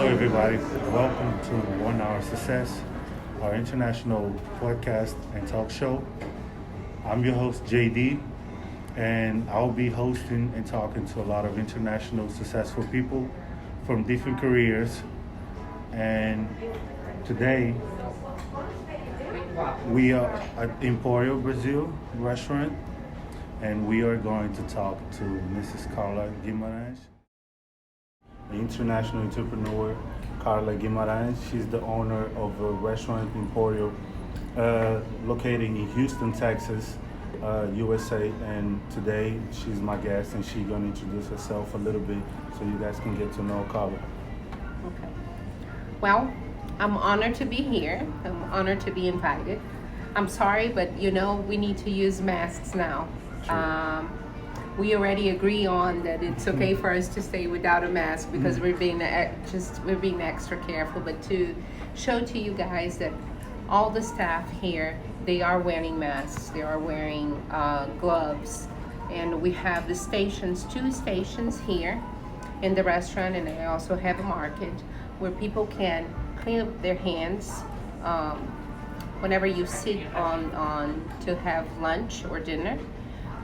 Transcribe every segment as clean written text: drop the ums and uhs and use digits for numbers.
everybody. Welcome to 1 Hour Success, our international podcast and talk show. I'm your host, JD, and I'll be hosting and talking to a lot of international successful people from different careers. And today, we are at Emporio Brazil restaurant, and we are going to talk to Mrs. Carla Guimarães, the international entrepreneur Carla Guimarães. She's the owner of a restaurant Emporio located in Houston, Texas, USA. And today she's my guest, and she's going to introduce herself a little bit so you guys can get to know Carla. Okay. Well, I'm honored to be here. I'm honored to be invited. I'm sorry, but we need to use masks now. We already agree on that it's okay for us to stay without a mask because we're being extra careful. But to show to you guys that all the staff here, they are wearing masks. They are wearing gloves, and we have the two stations here in the restaurant, and I also have a market where people can clean up their hands whenever you sit on to have lunch or dinner.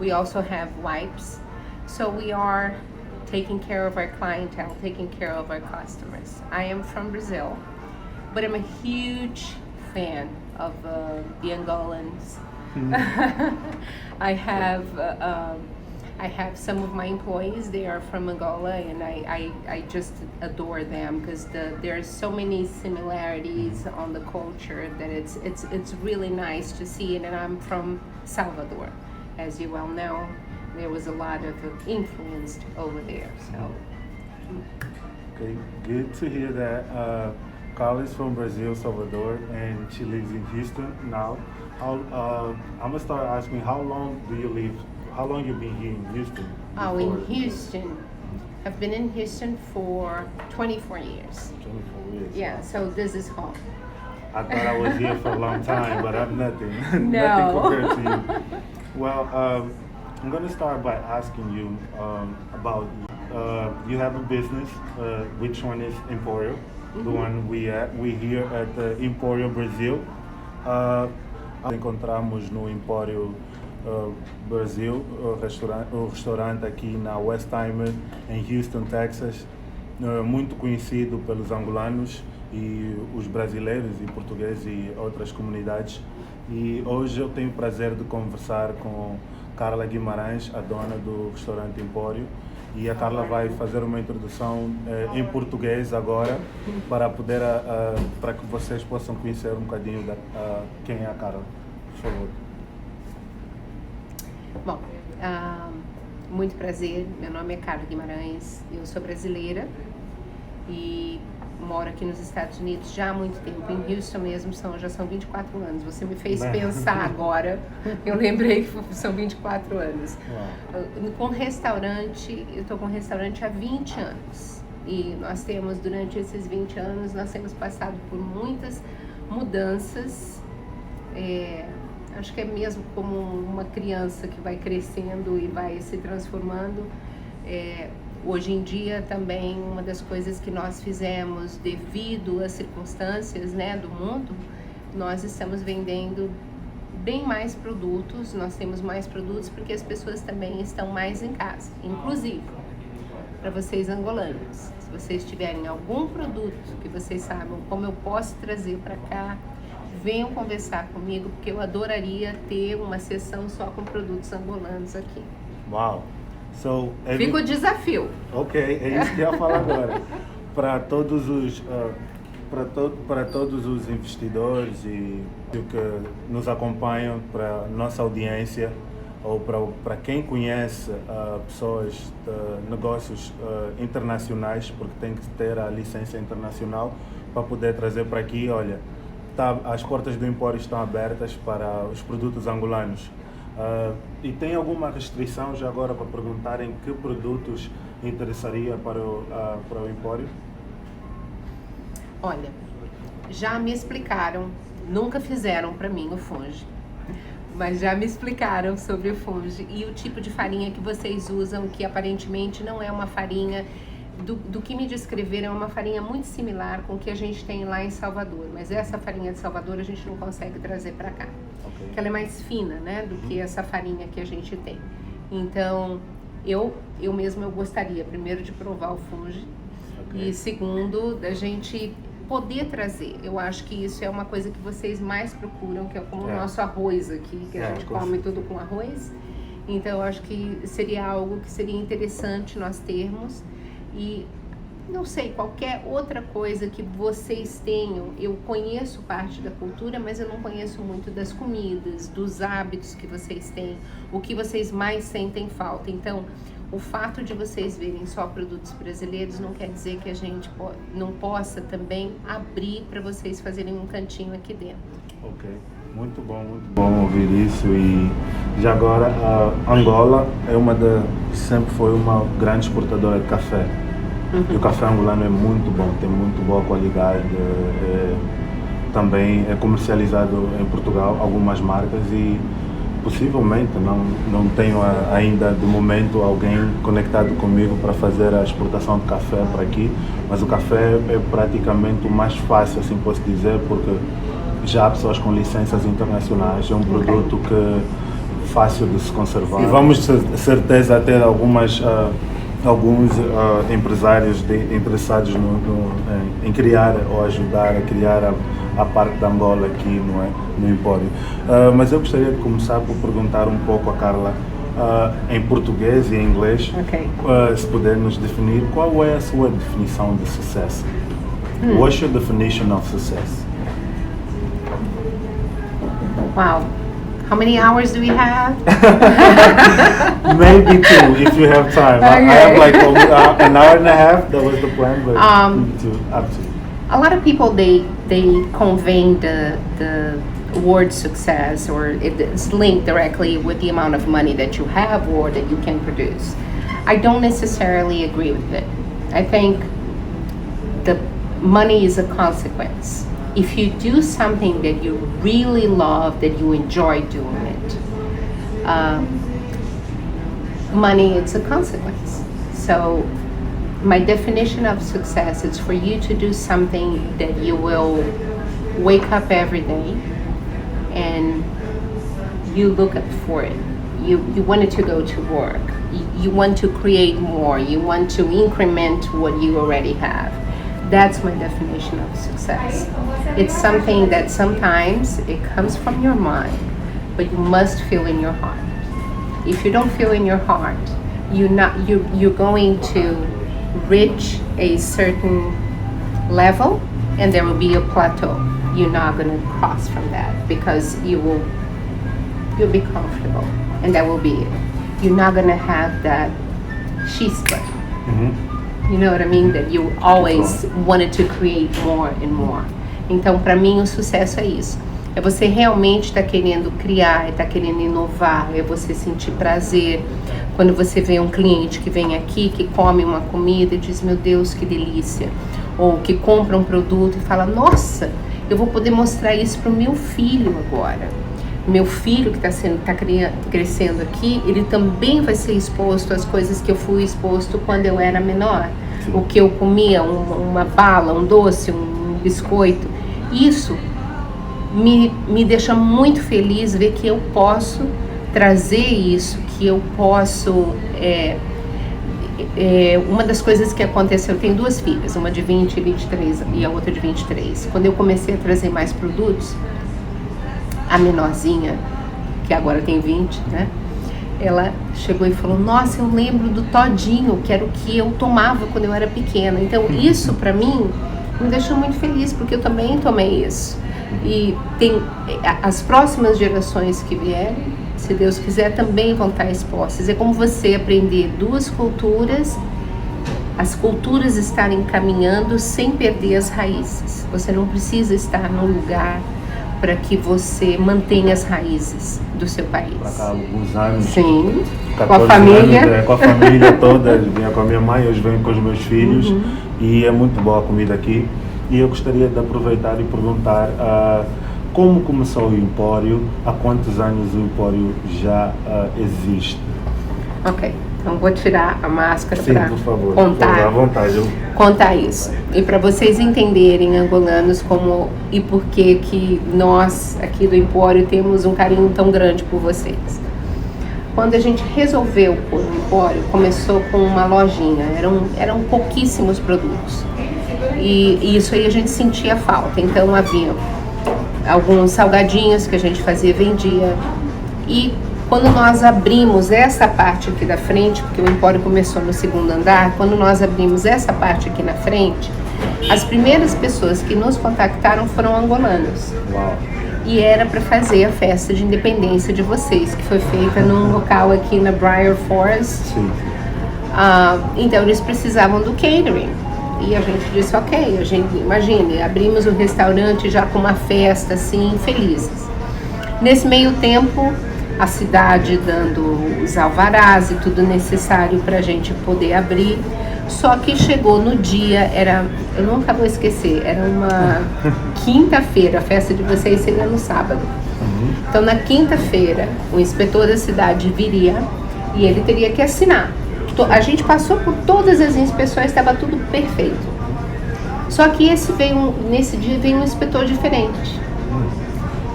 We also have wipes. So we are taking care of our clientele, taking care of our customers. I am from Brazil, but I'm a huge fan of the Angolans. I have some of my employees, they are from Angola, and I just adore them because there's so many similarities on the culture that it's really nice to see. And I'm from Salvador. As you well know, there was a lot of influence over there. So, okay, good to hear that. Carla is from Brazil, Salvador, and she lives in Houston now. I'm gonna start asking, how long you been here in Houston? In Houston, I've been in Houston for 24 years. 24 years. Yeah, so this is home. I thought I was here for a long time, but I'm nothing. No. Nothing compared to you. Well, I'm going to start by asking you about, you have a business, which one is Emporio, the one we here at the Emporio Brazil. Encontramos no Emporio Brasil, o restaurante aqui na Westheimer, em Houston, Texas, muito conhecido pelos angolanos e os brasileiros e portugueses e outras comunidades. E hoje eu tenho o prazer de conversar com Carla Guimarães, a dona do restaurante Emporio. E a Carla vai fazer uma introdução em português agora para poder para que vocês possam conhecer um bocadinho quem é a Carla. Por favor. Bom, muito prazer. Meu nome é Carla Guimarães. Eu sou brasileira e moro aqui nos Estados Unidos já há muito tempo. Em Houston mesmo já são 24 anos. Você me fez pensar agora. Eu lembrei que são 24 anos. Com restaurante, eu estou com restaurante há 20 anos. E nós temos, durante esses 20 anos, nós temos passado por muitas mudanças. Acho que é mesmo como uma criança que vai crescendo e vai se transformando. Hoje em dia também uma das coisas que nós fizemos devido às circunstâncias, do mundo, nós estamos vendendo bem mais produtos, nós temos mais produtos porque as pessoas também estão mais em casa. Inclusive, para vocês angolanos, se vocês tiverem algum produto que vocês saibam como eu posso trazer para cá, venham conversar comigo, porque eu adoraria ter uma sessão só com produtos angolanos aqui. Uau! Fica o desafio. Ok, é isso que eu ia falar agora. Para todos os para todos os investidores e que nos acompanham, para nossa audiência ou para quem conhece pessoas de negócios internacionais, porque tem que ter a licença internacional para poder trazer para aqui. Olha, as portas do Emporio estão abertas para os produtos angolanos. E tem alguma restrição já agora para perguntarem que produtos interessaria para o Emporio? Olha, já me explicaram, nunca fizeram para mim o funge, mas já me explicaram sobre o funge e o tipo de farinha que vocês usam, que aparentemente não é uma farinha do que me descreveram, é uma farinha muito similar com o que a gente tem lá em Salvador, mas essa farinha de Salvador a gente não consegue trazer para cá, porque ela é mais fina, né, do que essa farinha que a gente tem. Então, eu mesma gostaria, primeiro, de provar o fungi, e segundo, da gente poder trazer. Eu acho que isso é uma coisa que vocês mais procuram, que é como o nosso arroz aqui, que a gente come tudo com arroz. Então, eu acho que seria algo que seria interessante nós termos. E não sei, qualquer outra coisa que vocês tenham. Eu conheço parte da cultura, mas eu não conheço muito das comidas, dos hábitos que vocês têm, o que vocês mais sentem falta. Então, o fato de vocês verem só produtos brasileiros não quer dizer que a gente não possa também abrir para vocês fazerem um cantinho aqui dentro. Ok, muito bom ouvir isso. E já agora, a Angola sempre foi uma grande exportadora de café. E o café angolano é muito bom, tem muito boa qualidade. Também é comercializado em Portugal, algumas marcas, e possivelmente, não tenho ainda de momento alguém conectado comigo para fazer a exportação de café para aqui, mas o café é praticamente o mais fácil, assim posso dizer, porque já há pessoas com licenças internacionais, é um produto que fácil de se conservar. E vamos de certeza ter alguns empresários interessados em criar ou ajudar a criar a parte da Angola aqui no Empório. Mas eu gostaria de começar por perguntar um pouco a Carla, em português e em inglês, se puder nos definir qual é a sua definição de sucesso. What's your definition of success? Wow. How many hours do we have? Maybe 2 if you have time. Okay. I have like an hour and a half. That was the plan, but up to you. A lot of people they convey the word success, or it's linked directly with the amount of money that you have or that you can produce. I don't necessarily agree with it. I think the money is a consequence. If you do something that you really love, that you enjoy doing it, money is a consequence. So my definition of success is for you to do something that you will wake up every day and you look up for it. You wanted to go to work. You want to create more. You want to increment what you already have. That's my definition of success. It's something that sometimes it comes from your mind, but you must feel in your heart. If you don't feel in your heart, you're going to reach a certain level and there will be a plateau. You're not going to cross from that because you'll be comfortable and that will be it. You're not going to have that chispa. You know what I mean? That you always wanted to create more and more. Então, para mim, o sucesso é isso. É você realmente estar querendo criar, estar querendo inovar, é você sentir prazer. Quando você vê um cliente que vem aqui, que come uma comida e diz, meu Deus, que delícia. Ou que compra um produto e fala, nossa, eu vou poder mostrar isso para o meu filho agora. Meu filho que está crescendo aqui, ele também vai ser exposto às coisas que eu fui exposto quando eu era menor. Sim. O que eu comia, uma bala, um doce, um biscoito. Isso me deixa muito feliz ver que eu posso trazer isso, que eu posso... uma das coisas que aconteceu, eu tenho 2 filhas, uma de 20 e 23 e a outra de 23. Quando eu comecei a trazer mais produtos, a menorzinha, que agora tem 20, né? Ela chegou e falou, nossa, eu lembro do todinho, que era o que eu tomava quando eu era pequena. Então isso pra mim me deixou muito feliz, porque eu também tomei isso. E tem as próximas gerações que vierem, se Deus quiser, também vão estar expostas. É como você aprender 2 culturas, as culturas estarem caminhando sem perder as raízes. Você não precisa estar num lugar para que você mantenha as raízes do seu país. Para cá, alguns anos. Sim, com a família. Anos, com a família toda. Eu vinha com a minha mãe, hoje venho com os meus filhos. E é muito boa a comida aqui. E eu gostaria de aproveitar e perguntar como começou o Empório, há quantos anos o Empório já existe? Ok. Então vou tirar a máscara para contar, à vontade. Contar isso. E para vocês entenderem, angolanos, como e por que nós aqui do Empório temos um carinho tão grande por vocês. Quando a gente resolveu pôr o Empório, começou com uma lojinha, eram pouquíssimos produtos. E isso aí a gente sentia falta. Então havia alguns salgadinhos que a gente fazia, vendia. E quando nós abrimos essa parte aqui da frente, porque o Empório começou no segundo andar, quando nós abrimos essa parte aqui na frente, as primeiras pessoas que nos contactaram foram angolanos. Uau. E era para fazer a festa de independência de vocês, que foi feita num local aqui na Briar Forest. Sim. Então eles precisavam do catering. E a gente disse, ok, a gente, imagine, abrimos o restaurante já com uma festa assim, felizes. Nesse meio tempo, a cidade dando os alvarás e tudo necessário para a gente poder abrir. Só que chegou no dia, eu nunca vou esquecer, era uma quinta-feira, a festa de vocês seria no sábado. Então na quinta-feira, o inspetor da cidade viria e ele teria que assinar. A gente passou por todas as inspeções, estava tudo perfeito. Só que nesse dia veio um inspetor diferente.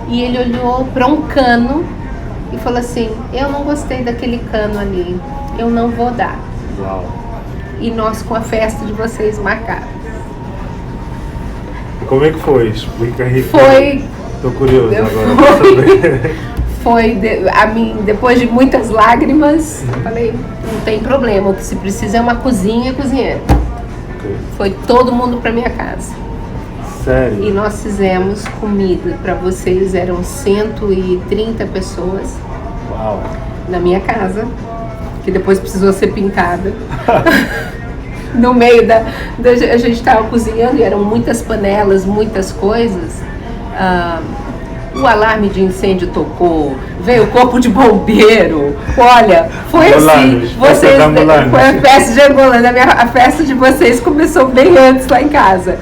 E ele olhou para um cano e falou assim, eu não gostei daquele cano ali, eu não vou dar. Uau. E nós com a festa de vocês marcados. Como é que foi? Explica aí. Foi... Tô curioso agora. Depois de muitas lágrimas, eu falei, não tem problema, o que se precisa é uma cozinha e cozinheiro. Okay. Foi todo mundo para minha casa. Sério? E nós fizemos comida para vocês, eram 130 pessoas. Uau. Na minha casa, que depois precisou ser pintada. No meio a gente estava cozinhando e eram muitas panelas, muitas coisas. O alarme de incêndio tocou, veio o corpo de bombeiro. Olha, foi assim. Vocês, foi a festa de Angolana. A festa de vocês começou bem antes lá em casa.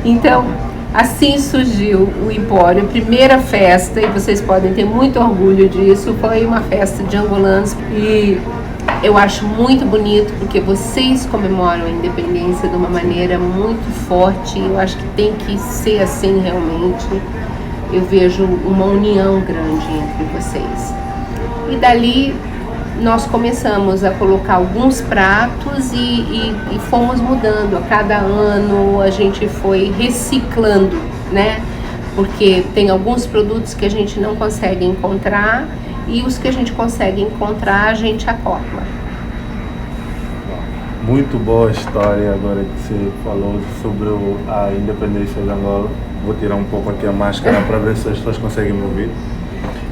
Então, assim surgiu o Empório. A primeira festa, e vocês podem ter muito orgulho disso, foi uma festa de angolanos. E eu acho muito bonito, porque vocês comemoram a independência de uma maneira muito forte. Eu acho que tem que ser assim realmente. Eu vejo uma união grande entre vocês. E dali nós começamos a colocar alguns pratos e fomos mudando. A cada ano a gente foi reciclando, né? Porque tem alguns produtos que a gente não consegue encontrar e os que a gente consegue encontrar a gente acopla. Muito boa história agora que você falou sobre a independência de Angola. Vou tirar um pouco aqui a máscara para ver se as pessoas conseguem me ouvir.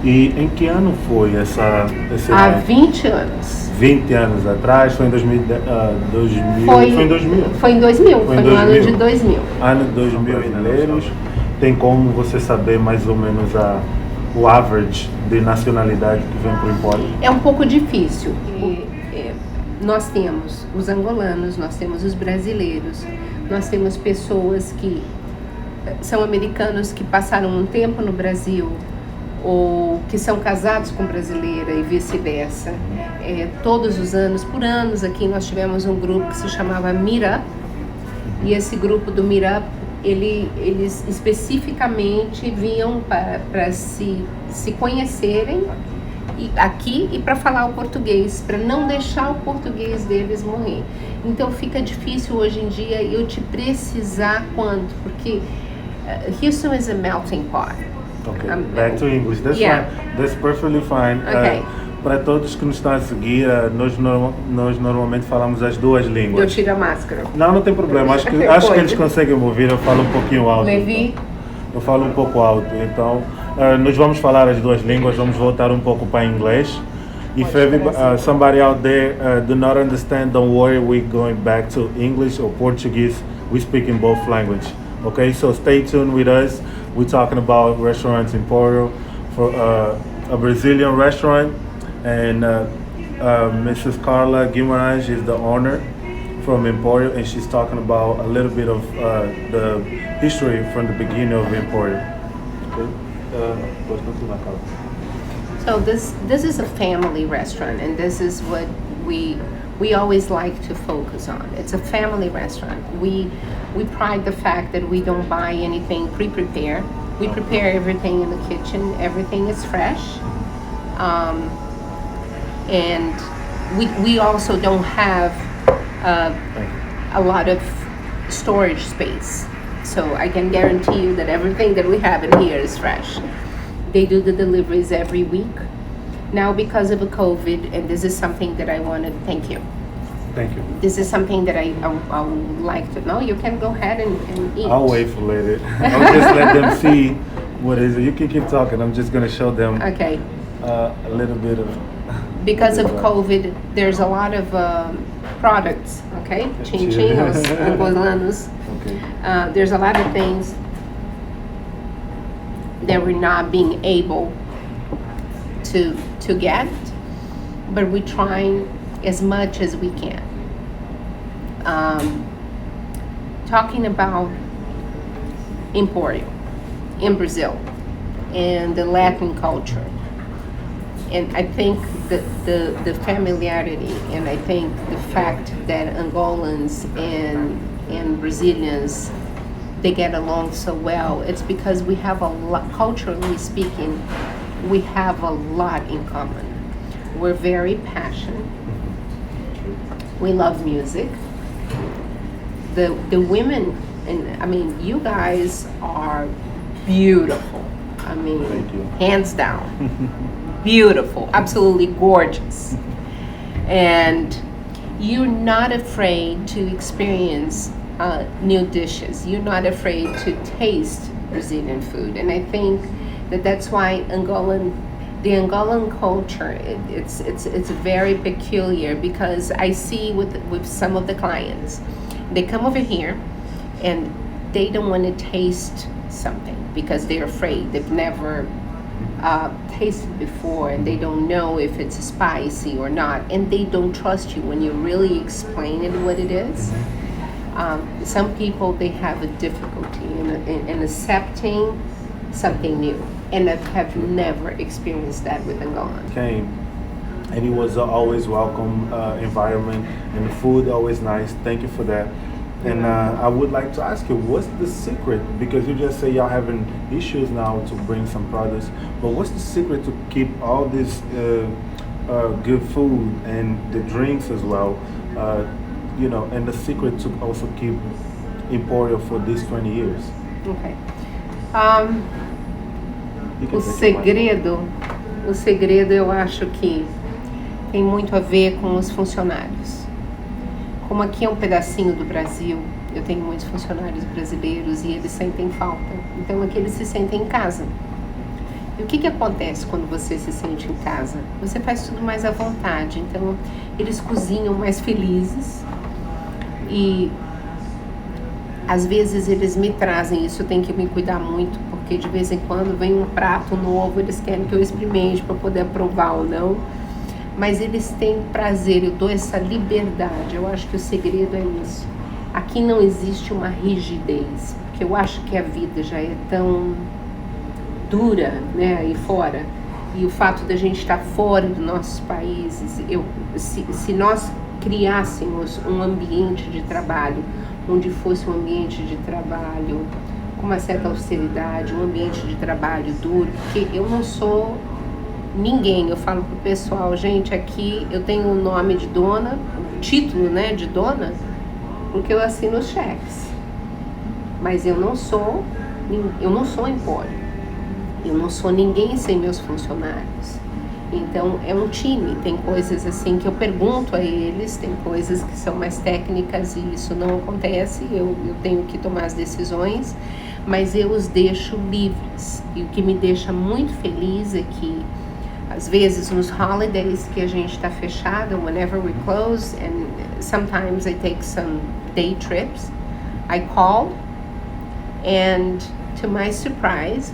E em que ano foi esse Há 20 anos. 20 anos atrás, foi em 2000? Foi em 2000. Foi no ano de 2000. Ano de 2000 brasileiros. Tem como você saber mais ou menos o average de nacionalidade que vem para o Empório? É um pouco difícil. Nós temos os angolanos, nós temos os brasileiros, nós temos pessoas que são americanos que passaram um tempo no Brasil ou que são casados com brasileira e vice-versa. Todos os anos, por anos aqui nós tivemos um grupo que se chamava Meet Up, e esse grupo do Meet Up, eles especificamente vinham para se conhecerem aqui e para falar o português, para não deixar o português deles morrer. Então fica difícil hoje em dia eu te precisar quanto, porque Houston is a melting pot. Okay, back to English. That's fine. That's perfectly fine. Okay. Para todos que nos estão a seguir, nós normalmente falamos as duas línguas. Eu tiro a máscara. Não tem problema. Acho que eles conseguem me ouvir. Eu falo um pouquinho alto. Levi? Então. Eu falo um pouco alto. Então, nós vamos falar as duas línguas. Vamos voltar um pouco para inglês. If somebody out there do not understand, don't worry. We're going back to English or Portuguese. We speak in both languages. Okay, so stay tuned with us. We're talking about restaurants Empório, for a Brazilian restaurant, and Mrs. Carla Guimarães is the owner from Empório, and she's talking about a little bit of the history from the beginning of Empório. Okay. So this is a family restaurant, and this is what we always like to focus on. It's a family restaurant. We pride the fact that we don't buy anything pre-prepared. We prepare everything in the kitchen. Everything is fresh. And we also don't have a lot of storage space. So I can guarantee you that everything that we have in here is fresh. They do the deliveries every week. Now because of the COVID, and this is something that I want to thank you. Thank you. This is something that I would like to know. You can go ahead and eat. I'll wait for later. I'll just let them see what is it. You can keep talking. I'm just going to show them Okay. A little bit of... Because of COVID, there's a lot of products, okay? Chinchinos, angolanos. Okay. There's a lot of things that we're not being able to get, but we're trying as much as we can. Talking about Empório in Brazil and the Latin culture, and I think the familiarity, and I think the fact that Angolans and Brazilians, they get along so well, it's because we have a lot, culturally speaking, we have a lot in common. We're very passionate. We love music. The women, and I mean, you guys are beautiful. I mean, Thank you. hands down. Beautiful, absolutely gorgeous. And you're not afraid to experience new dishes. You're not afraid to taste Brazilian food. And I think that that's why the Angolan culture, it's very peculiar, because I see with some of the clients, they come over here and they don't want to taste something because they're afraid. They've never tasted before, and they don't know if it's spicy or not, and they don't trust you when you really explain it what it is. Some people, they have a difficulty in accepting something new, and I have never experienced that with Angolan. Came, and it was always welcome environment, and the food always nice. Thank you for that. And I would like to ask you, what's the secret? Because you just say y'all having issues now to bring some products, but what's the secret to keep all this good food and the drinks as well? You know, and the secret to also keep Empório for these 20 years. Okay. You can O take it segredo, eu acho que tem muito a ver com os funcionários. Como aqui é um pedacinho do Brasil, eu tenho muitos funcionários brasileiros e eles sentem falta. Então aqui eles se sentem em casa. E o que acontece quando você se sente em casa? Você faz tudo mais à vontade. Então eles cozinham mais felizes. E às vezes eles me trazem isso, eu tenho que me cuidar muito, porque de vez em quando vem um prato novo, eles querem que eu experimente para poder aprovar ou não. Mas eles têm prazer, eu dou essa liberdade. Eu acho que o segredo é isso. Aqui não existe uma rigidez, porque eu acho que a vida já é tão dura, né, aí fora. E o fato da gente estar fora dos nossos países, se nós criássemos um ambiente de trabalho, onde fosse um ambiente de trabalho com uma certa austeridade, um ambiente de trabalho duro, porque eu não sou ninguém, eu falo pro pessoal, gente, aqui eu tenho o nome de dona, o título, né, de dona, porque eu assino os cheques. Mas eu não sou Empório. Eu não sou ninguém sem meus funcionários. Então é um time, tem coisas assim que eu pergunto a eles, tem coisas que são mais técnicas e isso não acontece, eu tenho que tomar as decisões, mas eu os deixo livres. E o que me deixa muito feliz é que às vezes nos holidays que a gente está fechado, whenever we close, and sometimes I take some day trips, I call, and to my surprise,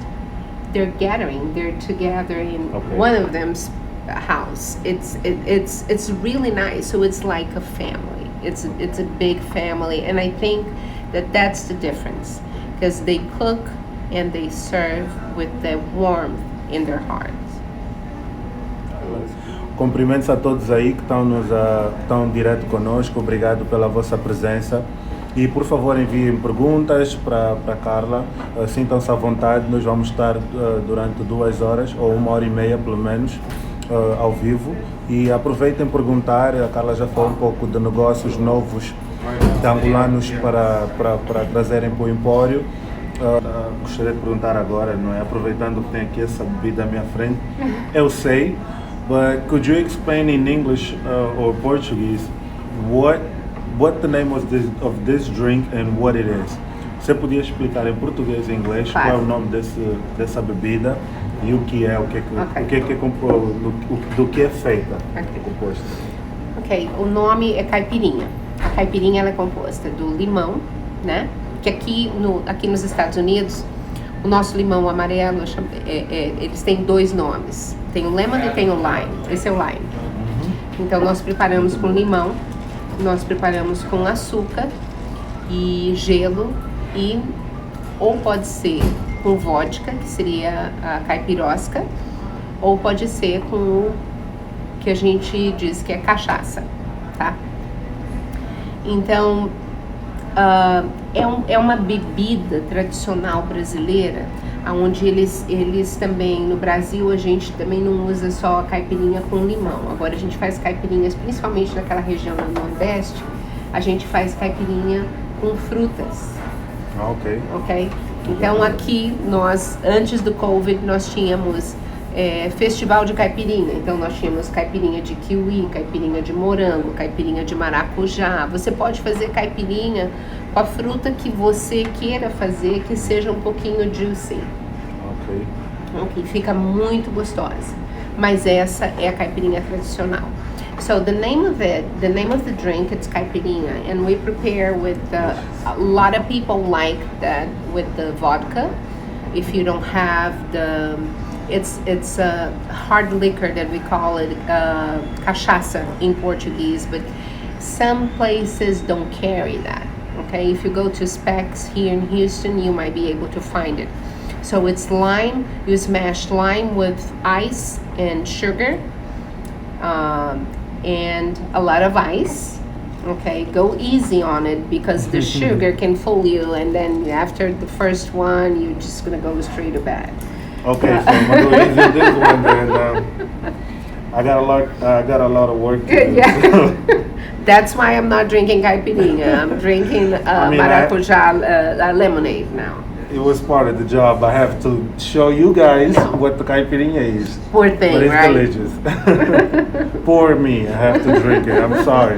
they're together in one of them's house. It's really nice. So it's like a family. It's a big family, and I think that that's the difference, because they cook and they serve with the warmth in their hearts. Cumprimentos a todos aí que estão direto conosco. Obrigado pela vossa presença. E, por favor, enviem perguntas para Carla. Sintam-se à vontade. Nós vamos estar durante 2 horas, ou 1h30 pelo menos, ao vivo. E aproveitem perguntar. A Carla já falou um pouco de negócios novos de angolanos para trazerem para o Empório. Gostaria de perguntar agora, não é? Aproveitando que tem aqui essa bebida à minha frente. Eu sei, but could you explain in English or Portuguese what the name of this drink and what it is? Você podia explicar em português e inglês Claro. qual é o nome dessa bebida e o que é, do que é feita, composto? Ok, o nome é caipirinha. A caipirinha ela é composta do limão, né? Que aqui nos Estados Unidos, o nosso limão amarelo, eles têm 2 nomes. Tem o lemon e tem o lime. Esse é o lime. Então nós preparamos com limão, nós preparamos com açúcar e gelo ou pode ser com vodka, que seria a caipirosca, ou pode ser com o que a gente diz que é cachaça, tá? Então, é uma bebida tradicional brasileira, onde eles também, no Brasil, a gente também não usa só a caipirinha com limão. Agora a gente faz caipirinhas, principalmente naquela região do Nordeste, a gente faz caipirinha com frutas. Ok. Ok? Então aqui, antes do Covid, nós tínhamos festival de caipirinha. Então nós tínhamos caipirinha de kiwi, caipirinha de morango, caipirinha de maracujá. Você pode fazer caipirinha com a fruta que você queira fazer, que seja um pouquinho juicy. Ok, fica muito gostosa. Mas essa é a caipirinha tradicional. So the name of the drink, it's caipirinha, and we prepare with a lot of people like that with the vodka. If you don't have it's a hard liquor that we call it cachaça in Portuguese, but some places don't carry that. Okay, if you go to Specs here in Houston, you might be able to find it. So it's lime. You smash lime with ice and sugar. And a lot of ice. Okay, go easy on it because the sugar can fool you, and then after the first one, you're just gonna go straight to bed. Okay, so I'm gonna go easy on this one, and I got a lot of work to do. Yeah. That's why I'm not drinking caipirinha. I'm drinking maracujá lemonade now. It was part of the job. I have to show you guys what the caipirinha is. Poor thing, but it's right? delicious. Poor me, I have to drink it. I'm sorry.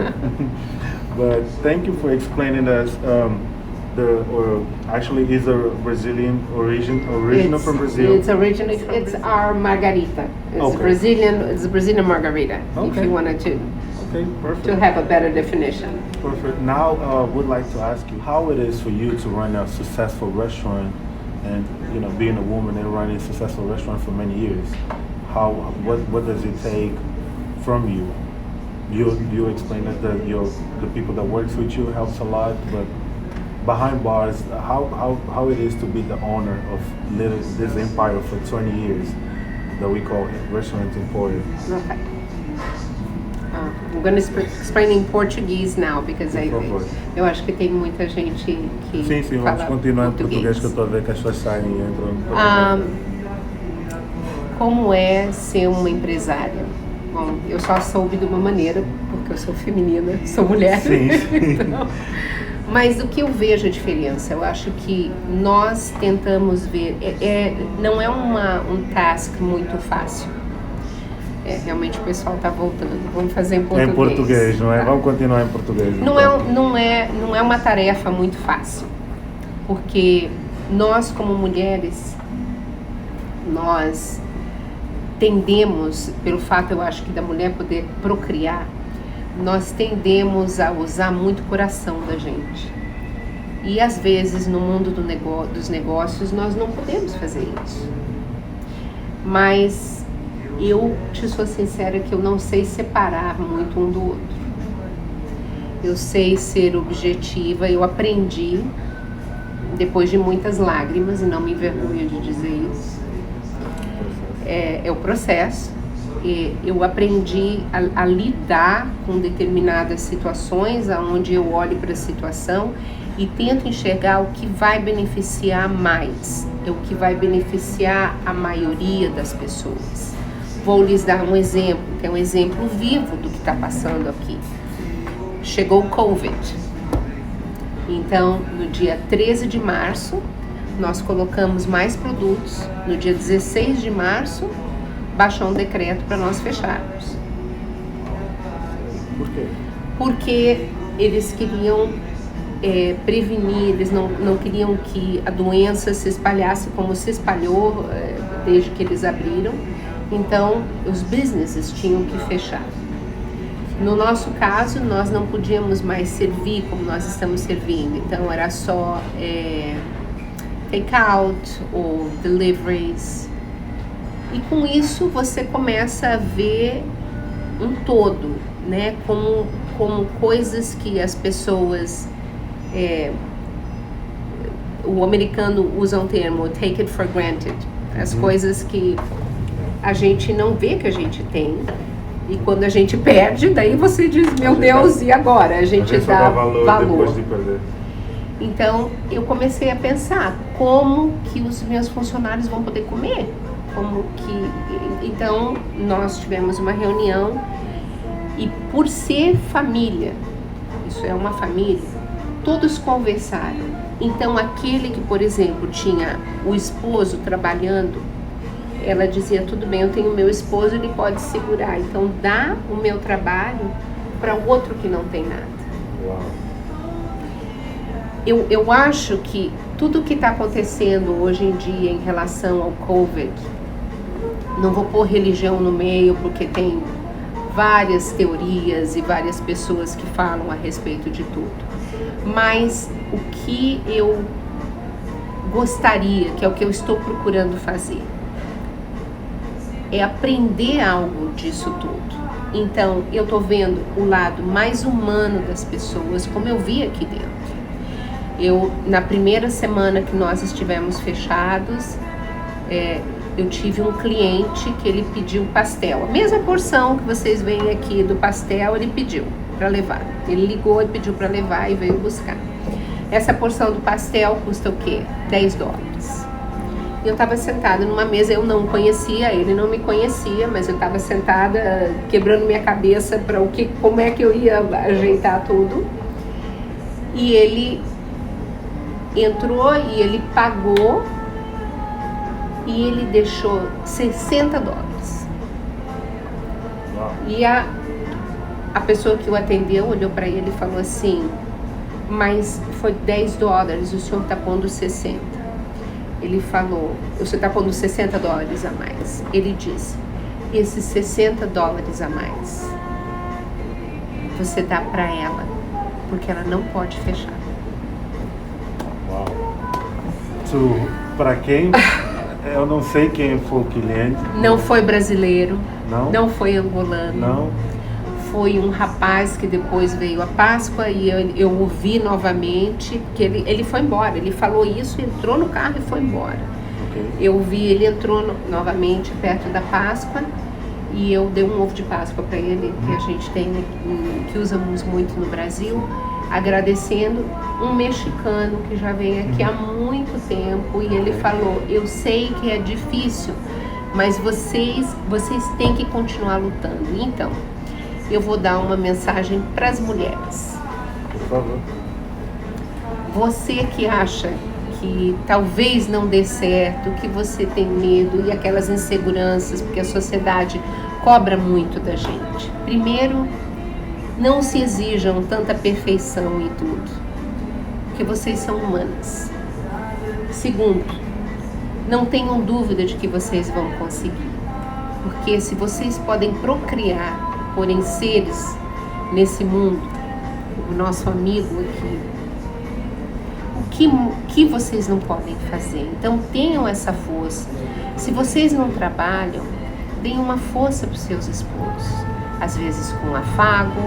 But thank you for explaining us. Actually, is a Brazilian original from Brazil. It's our margarita. It's Okay. It's a Brazilian margarita. If Okay. you wanted to Okay, perfect. to have a better definition. Perfect. Now, would like to ask you how it is for you to run a successful restaurant, and being a woman and running a successful restaurant for many years. What does it take from you? You explained that the people that works with you helps a lot, but behind bars, how it is to be the owner of this empire for 20 years that we call Restaurant Emporium. Okay. I'm going to explain in Portuguese now, because eu acho que tem muita gente que Sim, vamos fala continuar em português, que eu estou a ver que as pessoas saem e entram. Como é ser uma empresária? Bom, eu só soube de uma maneira, porque eu sou feminina, sou mulher. Sim. Então, mas o que eu vejo a diferença, eu acho que nós tentamos ver, não é um task muito fácil. Realmente o pessoal está voltando. Vamos fazer em português. Em português, não é? Tá? Vamos continuar em português. Não é uma tarefa muito fácil, porque nós como mulheres, nós tendemos, pelo fato, eu acho que da mulher poder procriar, nós tendemos a usar muito o coração da gente. E às vezes no mundo dos negócios nós não podemos fazer isso. Mas eu te sou sincera que eu não sei separar muito um do outro. Eu sei ser objetiva, eu aprendi depois de muitas lágrimas, e não me envergonho de dizer isso. É o processo. eu aprendi a lidar com determinadas situações, onde eu olho para a situação e tento enxergar o que vai beneficiar mais, o que vai beneficiar a maioria das pessoas. Vou lhes dar um exemplo, que é um exemplo vivo do que está passando aqui. Chegou o Covid. Então, no dia 13 de março, nós colocamos mais produtos. No dia 16 de março, baixou um decreto para nós fecharmos. Por quê? Porque eles queriam prevenir, eles não queriam que a doença se espalhasse como se espalhou desde que eles abriram. Então, os businesses tinham que fechar. No nosso caso, nós não podíamos mais servir como nós estamos servindo. Então, era só take-out ou deliveries. E com isso, você começa a ver um todo, né? Como coisas que as pessoas... o americano usa um termo, take it for granted. As coisas que a gente não vê que a gente tem. E quando a gente perde, daí você diz, meu Deus, e agora? A gente dá valor depois de perder. Então, eu comecei a pensar como que os meus funcionários vão poder comer. Então, nós tivemos uma reunião e por ser família, isso é uma família, todos conversaram. Então, aquele que, por exemplo, tinha o esposo trabalhando, ela dizia, tudo bem, eu tenho meu esposo, ele pode segurar, então dá o meu trabalho para o outro que não tem nada. Uau. Eu acho que tudo que está acontecendo hoje em dia em relação ao Covid, não vou pôr religião no meio, porque tem várias teorias e várias pessoas que falam a respeito de tudo. Mas o que eu gostaria, que é o que eu estou procurando fazer, é aprender algo disso tudo. Então, eu estou vendo o lado mais humano das pessoas, como eu vi aqui dentro. Na primeira semana que nós estivemos fechados, eu tive um cliente que ele pediu pastel. A mesma porção que vocês veem aqui do pastel, ele pediu para levar. Ele ligou e pediu para levar e veio buscar. Essa porção do pastel custa o quê? $10. Eu estava sentada numa mesa, eu não conhecia, ele não me conhecia, mas eu estava sentada quebrando minha cabeça para como é que eu ia ajeitar tudo. E ele entrou e ele pagou e ele deixou $60. E a pessoa que o atendeu olhou para ele e falou assim, mas foi $10, o senhor está pondo 60. Ele falou, você está pondo $60 a mais. Ele disse, esses $60 a mais, você dá para ela, porque ela não pode fechar. Uau. Para quem, eu não sei quem foi o cliente. Não foi brasileiro, não foi angolano. Não. Foi um rapaz que depois veio a Páscoa e eu o vi novamente, porque ele foi embora, ele falou isso, entrou no carro e foi embora. Okay. Eu vi, ele entrou novamente perto da Páscoa e eu dei um ovo de Páscoa para ele, que a gente tem, que usamos muito no Brasil, agradecendo um mexicano que já vem aqui há muito tempo e ele falou, eu sei que é difícil, mas vocês têm que continuar lutando. Então, eu vou dar uma mensagem para as mulheres. Por favor. Você que acha que talvez não dê certo, que você tem medo e aquelas inseguranças, porque a sociedade cobra muito da gente. Primeiro, não se exijam tanta perfeição e tudo, porque vocês são humanas. Segundo, não tenham dúvida de que vocês vão conseguir, porque se vocês podem procriar, porém seres nesse mundo, o nosso amigo aqui, o que vocês não podem fazer? Então tenham essa força. Se vocês não trabalham, deem uma força para os seus esposos, às vezes com um afago,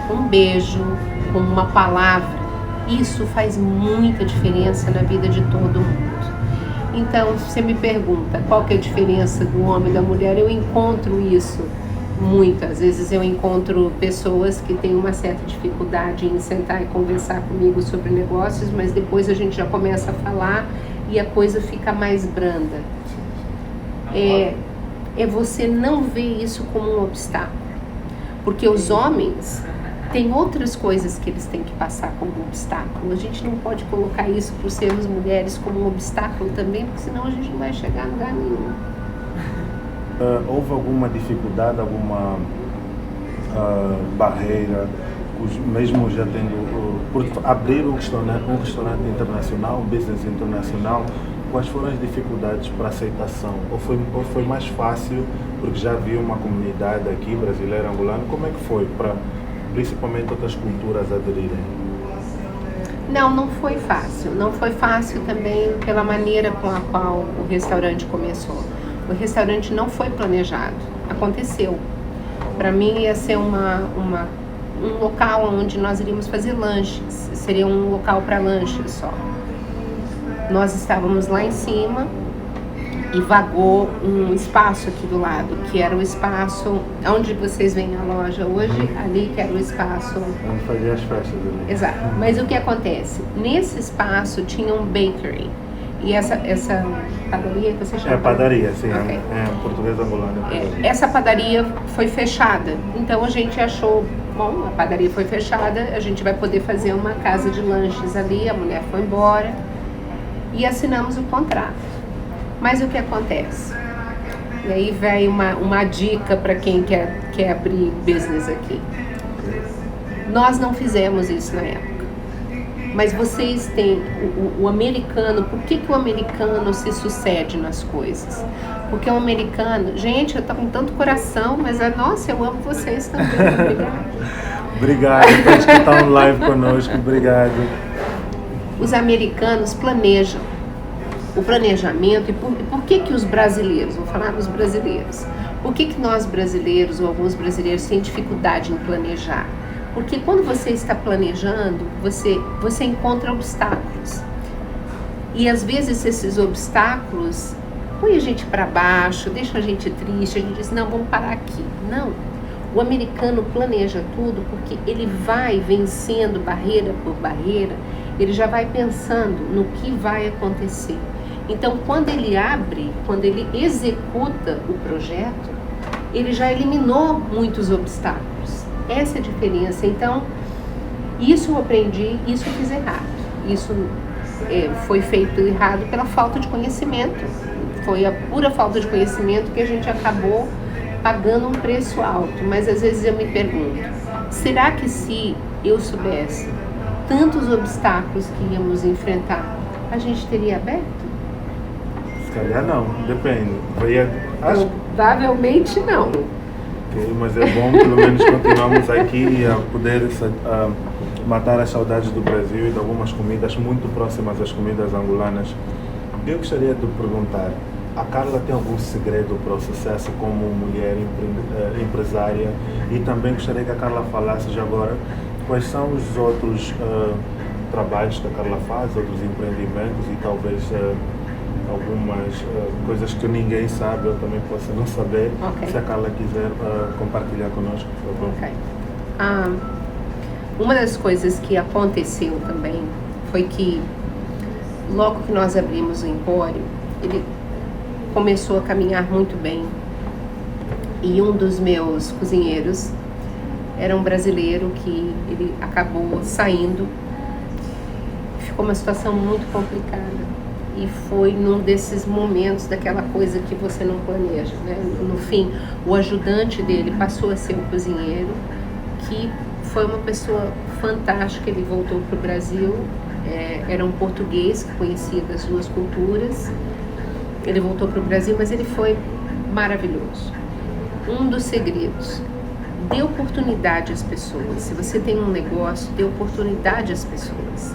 com um beijo, com uma palavra. Isso faz muita diferença na vida de todo mundo. Então, se você me pergunta qual que é a diferença do homem e da mulher, eu encontro isso muito. Às vezes eu encontro pessoas que têm uma certa dificuldade em sentar e conversar comigo sobre negócios, mas depois a gente já começa a falar e a coisa fica mais branda. É você não ver isso como um obstáculo, porque os homens têm outras coisas que eles têm que passar como um obstáculo. A gente não pode colocar isso por sermos mulheres como um obstáculo também, porque senão a gente não vai chegar a lugar nenhum. Houve alguma dificuldade, alguma barreira, mesmo já tendo, por abrir um restaurante internacional, um business internacional, quais foram as dificuldades para aceitação? Ou foi mais fácil, porque já havia uma comunidade aqui, brasileira, angolana, como é que foi para, principalmente, outras culturas aderirem? Não foi fácil. Não foi fácil também pela maneira com a qual o restaurante começou. O restaurante não foi planejado, aconteceu. Para mim ia ser um local onde nós iríamos fazer lanches, seria um local para lanches só. Nós estávamos lá em cima e vagou um espaço aqui do lado, que era o espaço onde vocês veem a loja hoje, ali que era o espaço... Onde fazia as festas ali. Exato. Mas o que acontece? Nesse espaço tinha um bakery. E essa padaria que você chama? É padaria, sim. Okay. É português angolano. Essa padaria foi fechada. Então a gente achou, bom, a padaria foi fechada, a gente vai poder fazer uma casa de lanches ali, a mulher foi embora e assinamos o contrato. Mas o que acontece? E aí vem uma dica para quem quer abrir business aqui. Nós não fizemos isso na época. Mas vocês têm o americano. Por que o americano se sucede nas coisas? Porque o americano, gente, eu tô com tanto coração, mas nossa, eu amo vocês também. Obrigado, todos que estão live conosco, obrigado. Os americanos planejam. O planejamento, e por que os brasileiros, vou falar dos brasileiros, por que nós brasileiros ou alguns brasileiros têm dificuldade em planejar? Porque quando você está planejando, você encontra obstáculos. E às vezes esses obstáculos põem a gente para baixo, deixam a gente triste, a gente diz, não, vamos parar aqui. Não, o americano planeja tudo porque ele vai vencendo barreira por barreira, ele já vai pensando no que vai acontecer. Então, quando ele abre, quando ele executa o projeto, ele já eliminou muitos obstáculos. Essa é a diferença. Então, isso eu aprendi, isso eu fiz errado. Isso foi feito errado pela falta de conhecimento. Foi a pura falta de conhecimento que a gente acabou pagando um preço alto. Mas às vezes eu me pergunto, será que se eu soubesse tantos obstáculos que íamos enfrentar, a gente teria aberto? Se calhar não, depende. Provavelmente não. Okay, mas é bom, pelo menos continuamos aqui a poder matar as saudades do Brasil e de algumas comidas muito próximas às comidas angolanas. Eu gostaria de perguntar, a Carla tem algum segredo para o sucesso como mulher empresária? E também gostaria que a Carla falasse já agora quais são os outros trabalhos que a Carla faz, outros empreendimentos e talvez algumas coisas que ninguém sabe, eu também posso não saber. Okay. Se a Carla quiser compartilhar conosco, por favor. Okay. Uma das coisas que aconteceu também foi que logo que nós abrimos o empório, ele começou a caminhar muito bem. E um dos meus cozinheiros era um brasileiro que ele acabou saindo. Ficou uma situação muito complicada. E foi num desses momentos daquela coisa que você não planeja, né? No fim, o ajudante dele passou a ser o cozinheiro, que foi uma pessoa fantástica. Ele voltou para o Brasil, era um português que conhecia das duas culturas. Ele voltou para o Brasil, mas ele foi maravilhoso. Um dos segredos, dê oportunidade às pessoas. Se você tem um negócio, dê oportunidade às pessoas.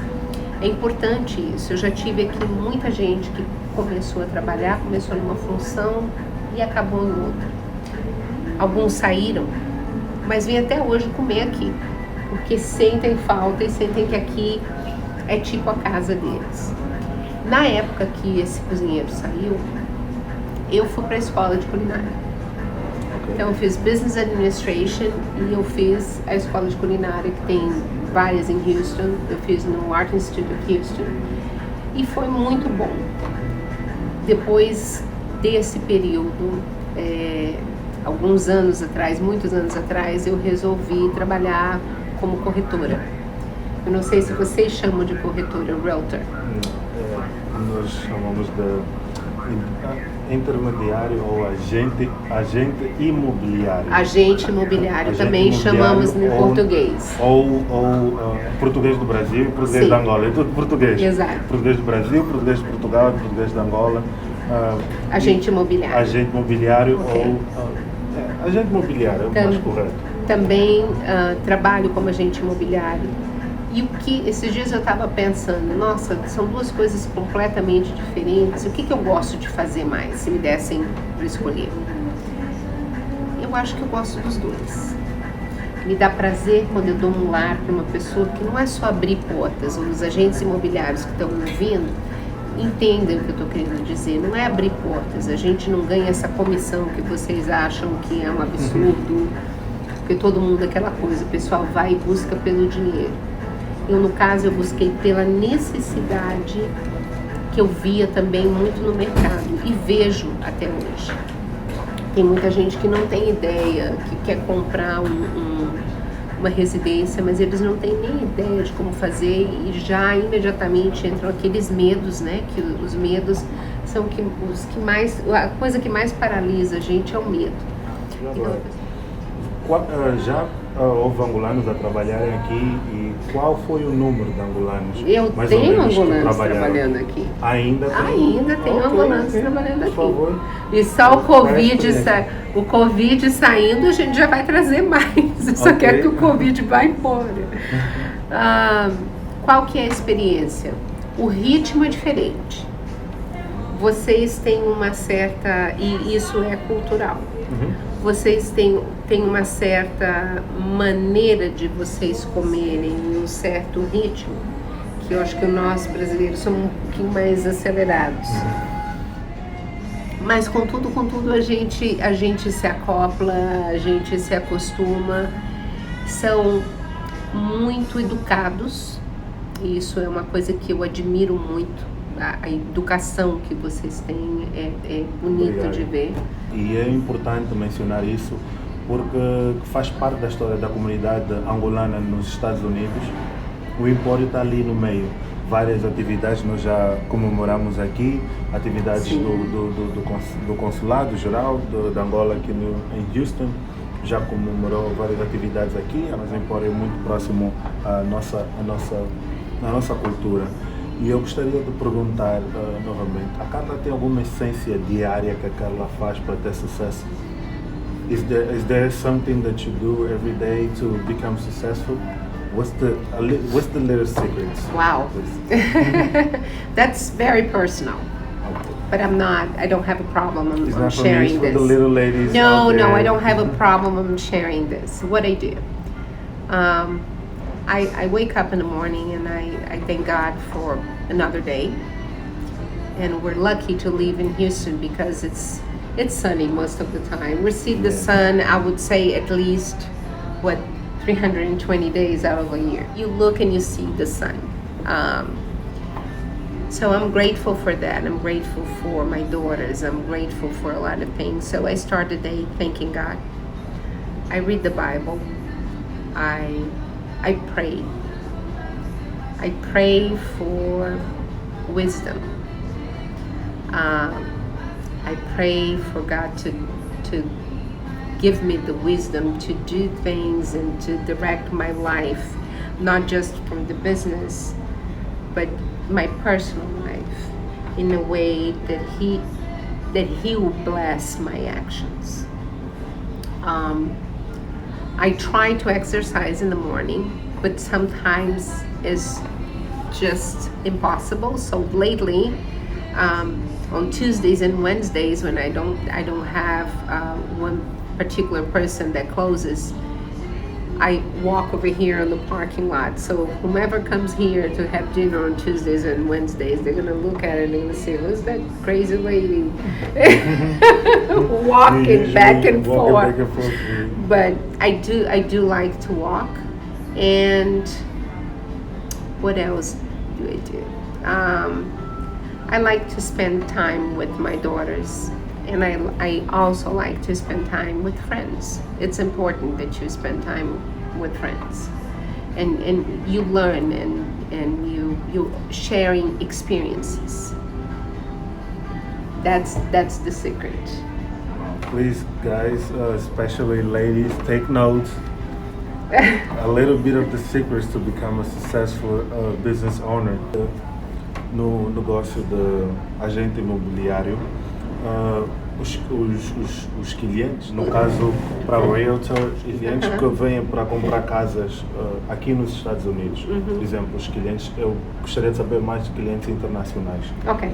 É importante isso. Eu já tive aqui muita gente que começou a trabalhar, começou numa função e acabou em outra. Alguns saíram, mas vêm até hoje comer aqui, porque sentem falta e sentem que aqui é tipo a casa deles. Na época que esse cozinheiro saiu, eu fui para a escola de culinária. Então eu fiz Business Administration e eu fiz a escola de culinária, que tem várias em Houston. Eu fiz no Art Institute of Houston e foi muito bom. Depois desse período, alguns anos atrás, muitos anos atrás, eu resolvi trabalhar como corretora. Eu não sei se vocês chamam de corretora, realtor. Nós chamamos de intermediário ou agente imobiliário. Agente imobiliário, também chamamos em português. Ou português do Brasil, português da Angola, é tudo português. Exato. Português do Brasil, português de Portugal, português da Angola. Agente imobiliário. Agente imobiliário Okay. ou agente imobiliário, é o mais correto. Também trabalho como agente imobiliário. E o que esses dias eu estava pensando, nossa, são duas coisas completamente diferentes. O que eu gosto de fazer mais, se me dessem para escolher? Eu acho que eu gosto dos dois. Me dá prazer quando eu dou um lar para uma pessoa que não é só abrir portas. Os agentes imobiliários que estão ouvindo entendem o que eu estou querendo dizer. Não é abrir portas. A gente não ganha essa comissão que vocês acham que é um absurdo. Porque todo mundo é aquela coisa, o pessoal vai e busca pelo dinheiro. Eu, no caso, eu busquei pela necessidade que eu via também muito no mercado e vejo até hoje. Tem muita gente que não tem ideia, que quer comprar uma residência, mas eles não têm nem ideia de como fazer e já imediatamente entram aqueles medos, né? Que os medos são os que mais, a coisa que mais paralisa a gente é o medo. Já houve angolanos a trabalharem aqui e qual foi o número de angolanos? Eu tenho angolanos trabalhando aqui. Ainda tem? Ainda tenho angolanos trabalhando aqui. Por favor. E só o Covid saindo, a gente já vai trazer mais. Eu só quero que o Covid vá embora. Qual que é a experiência? O ritmo é diferente. Vocês têm uma certa... E isso é cultural. Vocês têm uma certa maneira de vocês comerem, um certo ritmo, que eu acho que nós brasileiros somos um pouquinho mais acelerados. Mas contudo a gente se acopla, a gente se acostuma, são muito educados, e isso é uma coisa que eu admiro muito. A educação que vocês têm é bonito de ver. E é importante mencionar isso porque faz parte da história da comunidade angolana nos Estados Unidos. O Empório está ali no meio. Várias atividades nós já comemoramos aqui, atividades do Consulado Geral da Angola aqui em Houston. Já comemorou várias atividades aqui, mas o Empório é muito próximo à nossa cultura. E eu gostaria de perguntar novamente, a Carla tem alguma essência diária que a Carla faz para ter sucesso? Is there something that you do every day to become successful? What's the little secrets? Wow. That's very personal. But I don't have a problem on sharing this. For the little ladies No, I don't have a problem on sharing this. What I do. I wake up in the morning and I thank God for another day. And we're lucky to live in Houston because it's sunny most of the time. We see the sun, I would say at least, 320 days out of a year. You look and you see the sun. So I'm grateful for that. I'm grateful for my daughters. I'm grateful for a lot of things. So I start the day thanking God. I read the Bible. I pray. I pray for wisdom. I pray for God to give me the wisdom to do things and to direct my life, not just from the business, but my personal life, in a way that He will bless my actions. I try to exercise in the morning, but sometimes it's just impossible. So lately, on Tuesdays and Wednesdays, when I don't have one particular person that closes, I walk over here in the parking lot. So whomever comes here to have dinner on Tuesdays and Wednesdays, they're gonna look at it and they're gonna say, "Who's that crazy lady walking back and forth?" But I do like to walk. And what else do I do? I like to spend time with my daughters. And I also like to spend time with friends. It's important that you spend time with friends. And you learn and you sharing experiences. That's the secret. Please, guys, especially ladies, take notes. A little bit of the secrets to become a successful business owner. No negócio de agente imobiliário, os clientes, no caso para realtor, clientes que vêm para comprar casas aqui nos Estados Unidos, por exemplo, os clientes, eu gostaria de saber mais de clientes internacionais. Ok.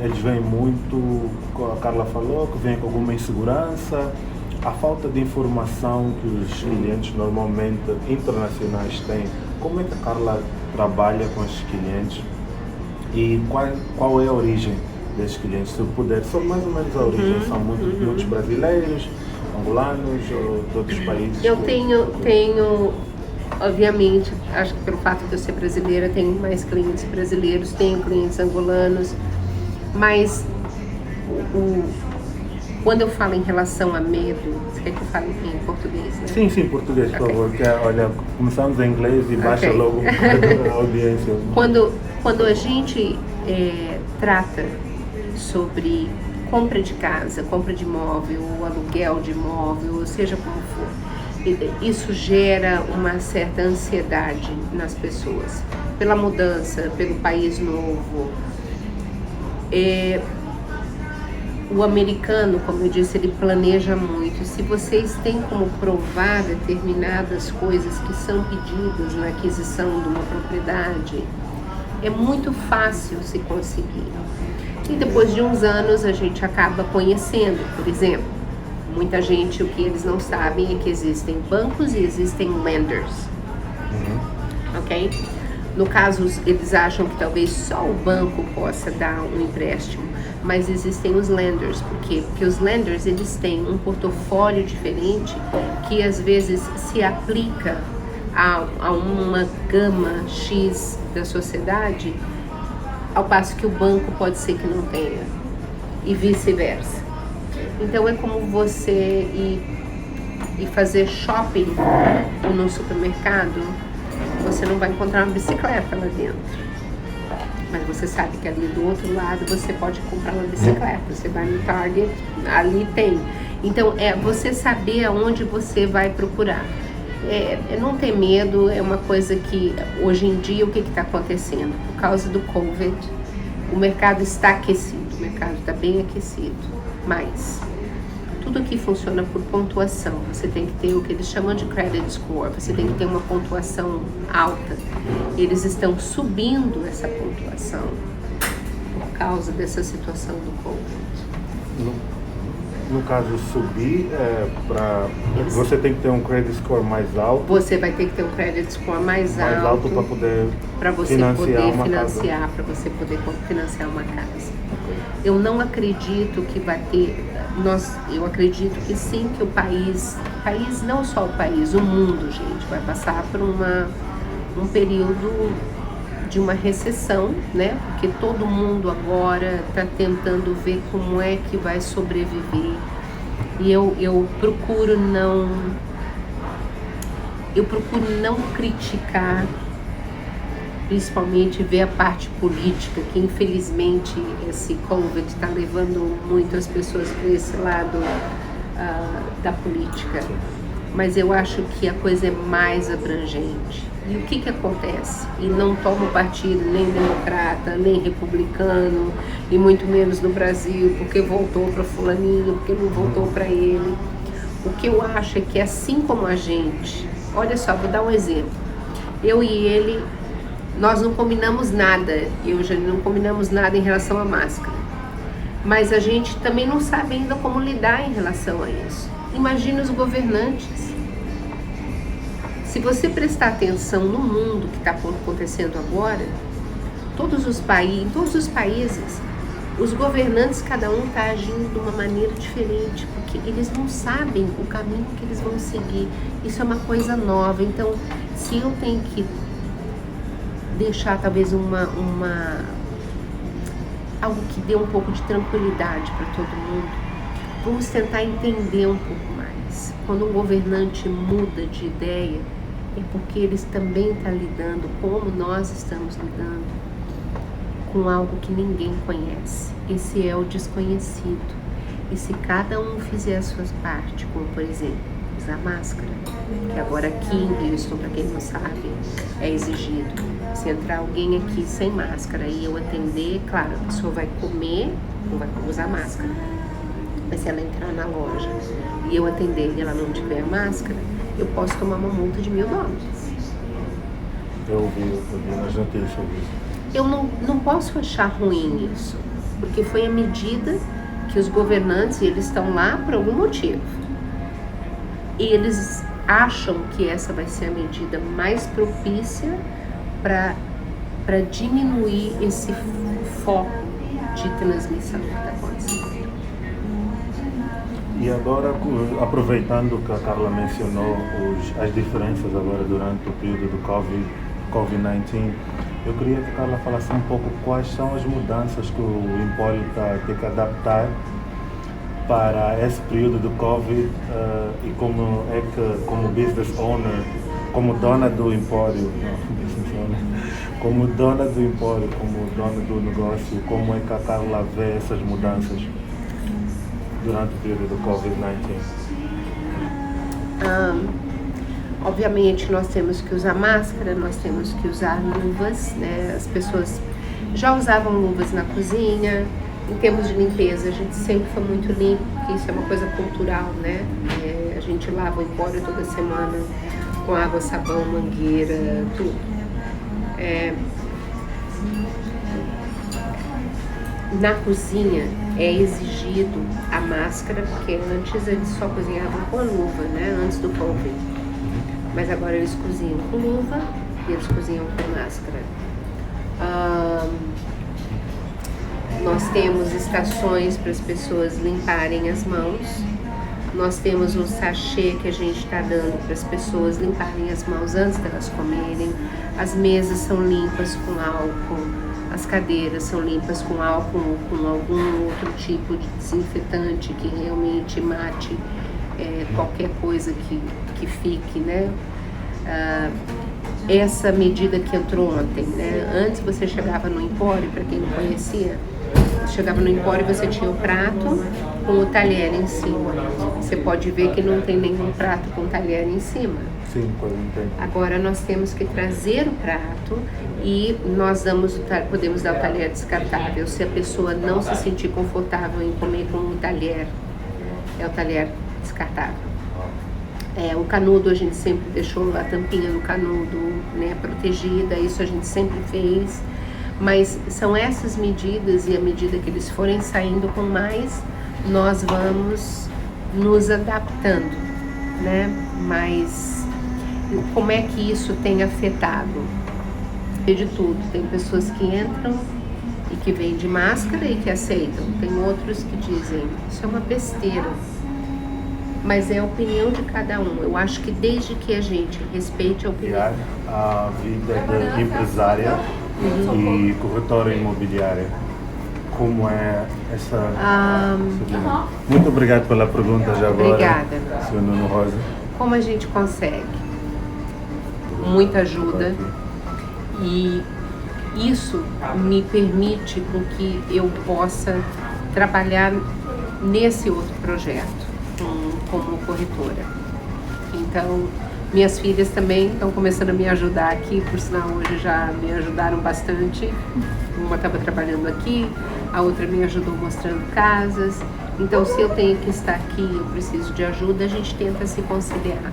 Eles vêm muito, como a Carla falou, que vêm com alguma insegurança, a falta de informação que os clientes normalmente internacionais têm. Como é que a Carla trabalha com esses clientes e qual é a origem desses clientes? Se puder, só mais ou menos a origem, são muitos brasileiros, angolanos ou de outros países? Eu tenho, obviamente, acho que pelo fato de eu ser brasileira, tenho mais clientes brasileiros, tenho clientes angolanos, mas quando eu falo em relação a medo, você quer que eu fale em português, né? Sim, português, por favor. Que, olha, começamos em inglês e baixa logo a audiência. Quando a gente trata sobre compra de casa, compra de imóvel, aluguel de imóvel, ou seja como for, isso gera uma certa ansiedade nas pessoas, pela mudança, pelo país novo. O americano, como eu disse, ele planeja muito. Se vocês têm como provar determinadas coisas que são pedidas na aquisição de uma propriedade, é muito fácil se conseguir. E depois de uns anos a gente acaba conhecendo, por exemplo, muita gente, o que eles não sabem é que existem bancos e existem lenders, ok? No caso, eles acham que talvez só o banco possa dar um empréstimo, mas existem os lenders. Por quê? Porque os lenders, eles têm um portfólio diferente que às vezes se aplica a uma gama X da sociedade, ao passo que o banco pode ser que não tenha, e vice-versa. Então é como você ir fazer shopping no supermercado. Você não vai encontrar uma bicicleta lá dentro, mas você sabe que ali do outro lado você pode comprar uma bicicleta. Você vai no Target, ali tem. Então é você saber aonde você vai procurar. Não ter medo é uma coisa que hoje em dia o que está acontecendo? Por causa do Covid, o mercado está aquecido, o mercado está bem aquecido, mas tudo aqui funciona por pontuação. Você tem que ter o que eles chamam de credit score, você tem que ter uma pontuação alta. Eles estão subindo essa pontuação por causa dessa situação do Covid. No caso, subir, você tem que ter um credit score mais alto. Você vai ter que ter um credit score mais alto para poder financiar, para você poder financiar uma casa. Okay. Eu não acredito que vai ter, eu acredito que sim, que o país, não só o país, o mundo, gente, vai passar por um período de uma recessão, né? Porque todo mundo agora está tentando ver como é que vai sobreviver. E eu procuro não criticar, principalmente ver a parte política, que infelizmente esse Covid está levando muito as pessoas para esse lado da política. Mas eu acho que a coisa é mais abrangente. E o que acontece? E não tomo partido nem democrata, nem republicano, e muito menos no Brasil, porque voltou para fulaninho, porque não voltou para ele. O que eu acho é que assim como a gente, olha só, vou dar um exemplo. Eu e ele, nós não combinamos nada, eu já não combinamos nada em relação à máscara. Mas a gente também não sabe ainda como lidar em relação a isso. Imagina os governantes. Se você prestar atenção no mundo que está acontecendo agora, em todos os países, os governantes, cada um está agindo de uma maneira diferente, porque eles não sabem o caminho que eles vão seguir. Isso é uma coisa nova. Então, se eu tenho que deixar talvez algo que dê um pouco de tranquilidade para todo mundo, vamos tentar entender um pouco mais. Quando um governante muda de ideia, é porque eles também estão lidando, como nós estamos lidando, com algo que ninguém conhece. Esse é o desconhecido. E se cada um fizer a sua parte, como por exemplo, usar máscara, que agora aqui em Houston, para quem não sabe, é exigido. Se entrar alguém aqui sem máscara e eu atender, claro, a pessoa vai comer, não vai usar máscara. Mas se ela entrar na loja e eu atender e ela não tiver máscara, eu posso tomar uma multa de $1.000. Eu ouvi nas notícias sobre isso. Eu não posso achar ruim isso, porque foi a medida que os governantes, eles estão lá por algum motivo. E eles acham que essa vai ser a medida mais propícia para diminuir esse foco de transmissão que está acontecendo. E agora, aproveitando que a Carla mencionou as diferenças agora durante o período do COVID-19, eu queria que a Carla falasse um pouco quais são as mudanças que o Empório está a ter que adaptar para esse período do Covid e como é que, como business owner, como dona do Empório, como dona do Empório, como dona do negócio, como é que a Carla vê essas mudanças durante o período do Covid-19? Obviamente nós temos que usar máscara, nós temos que usar luvas, né? As pessoas já usavam luvas na cozinha. Em termos de limpeza, a gente sempre foi muito limpo, porque isso é uma coisa cultural, né? A gente lava o empório toda semana com água, sabão, mangueira, tudo. Na cozinha é exigido a máscara, porque antes eles só cozinhavam com a luva, né? Antes do Covid. Mas agora eles cozinham com luva e eles cozinham com máscara. Nós temos estações para as pessoas limparem as mãos. Nós temos um sachê que a gente está dando para as pessoas limparem as mãos antes delas comerem. As mesas são limpas com álcool. As cadeiras são limpas com álcool ou com algum outro tipo de desinfetante que realmente mate qualquer coisa que fique, né? Essa medida que entrou ontem, né? Antes você chegava no empório, para quem não conhecia, chegava no empório e você tinha o prato com o talher em cima. Você pode ver que não tem nenhum prato com talher em cima. Sim, pode ter. Agora nós temos que trazer o prato e nós podemos dar o talher descartável. Se a pessoa não se sentir confortável em comer com o talher, é o talher descartável. O canudo a gente sempre deixou a tampinha do canudo, né, protegida, isso a gente sempre fez. Mas são essas medidas, e à medida que eles forem saindo com mais, nós vamos nos adaptando, né? Mas como é que isso tem afetado? De tudo. Tem pessoas que entram e que vêm de máscara e que aceitam. Tem outros que dizem, isso é uma besteira. Mas é a opinião de cada um. Eu acho que desde que a gente respeite a opinião. A vida de empresária e corretora imobiliária. Como é essa... Muito obrigado pela pergunta já agora. Obrigada. Sr. Nuno Rosa. Como a gente consegue? Muita ajuda. E isso me permite com que eu possa trabalhar nesse outro projeto como corretora. Então, minhas filhas também estão começando a me ajudar aqui, por sinal hoje já me ajudaram bastante. Uma estava trabalhando aqui, a outra me ajudou mostrando casas. Então, se eu tenho que estar aqui e eu preciso de ajuda, a gente tenta se conciliar.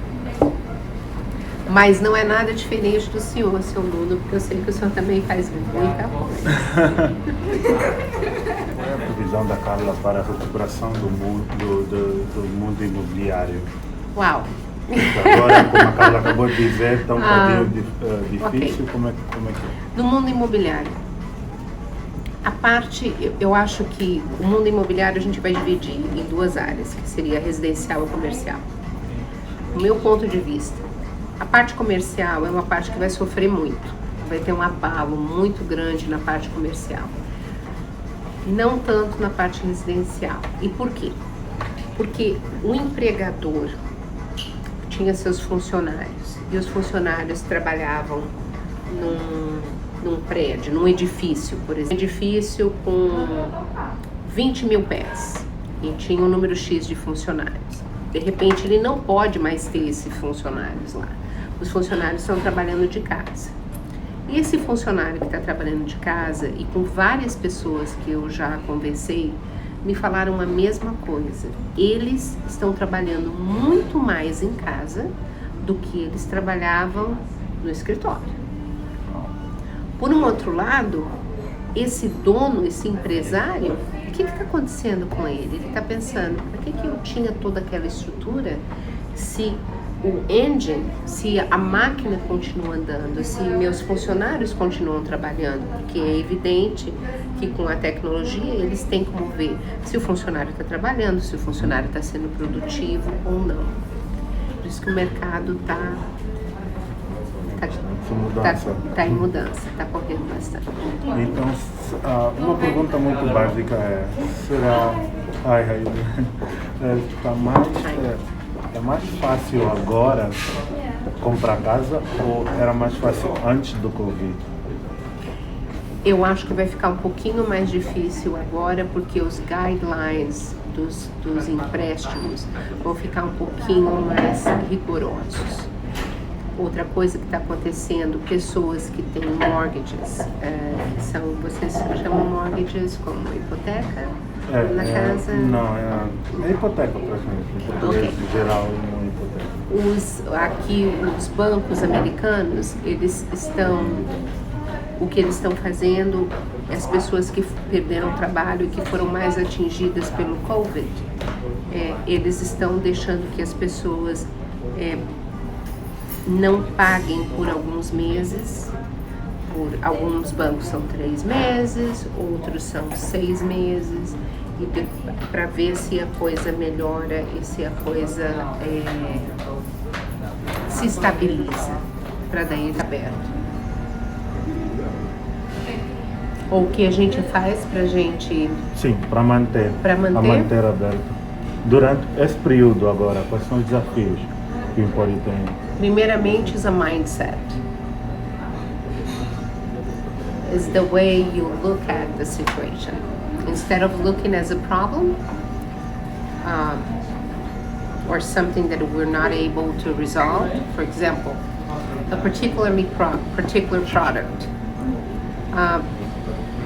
Mas não é nada diferente do senhor, seu Nuno, porque eu sei que o senhor também faz muita coisa. Qual é a previsão da Carla para a recuperação do mundo imobiliário? Uau! Agora, como a Carla acabou de dizer, está um bocadinho difícil. Ok. Como é que é? No mundo imobiliário, eu acho que o mundo imobiliário a gente vai dividir em duas áreas, que seria residencial e comercial. Do meu ponto de vista, a parte comercial é uma parte que vai sofrer muito, vai ter um abalo muito grande na parte comercial, não tanto na parte residencial. E por quê? Porque o empregador tinha seus funcionários e os funcionários trabalhavam num prédio, num edifício, por exemplo, um edifício com 20 mil pés e tinha um número X de funcionários. De repente ele não pode mais ter esses funcionários lá. Os funcionários estão trabalhando de casa. E esse funcionário que está trabalhando de casa, e com várias pessoas que eu já conversei, me falaram a mesma coisa. Eles estão trabalhando muito mais em casa do que eles trabalhavam no escritório. Por um outro lado, esse dono, esse empresário, o que está acontecendo com ele? Ele está pensando, por que eu tinha toda aquela estrutura se o engine, se a máquina continua andando, se meus funcionários continuam trabalhando? Porque é evidente que com a tecnologia eles têm como ver se o funcionário está trabalhando, se o funcionário está sendo produtivo ou não. Por isso que o mercado está em mudança, está correndo bastante. Então, uma pergunta muito básica será, é mais fácil agora comprar casa ou era mais fácil antes do Covid? Eu acho que vai ficar um pouquinho mais difícil agora, porque os guidelines dos empréstimos vão ficar um pouquinho mais rigorosos. Outra coisa que está acontecendo, pessoas que têm mortgages, vocês chamam mortgages como hipoteca na casa? Não, é hipoteca praticamente, em português geral não é hipoteca. Aqui os bancos americanos, o que eles estão fazendo, as pessoas que perderam o trabalho e que foram mais atingidas pelo Covid, eles estão deixando que as pessoas não paguem por alguns meses. Por alguns bancos são 3 meses, outros são 6 meses, e para ver se a coisa melhora e se a coisa se estabiliza, para daí estar aberto. Ou o que a gente faz para gente... Sim, para manter aberto. Durante esse período agora, quais são os desafios que o Empório tem? Primeiramente, is a mindset. Is the way you look at the situation. Instead of looking as a problem or something that we're not able to resolve, for example, a particular product.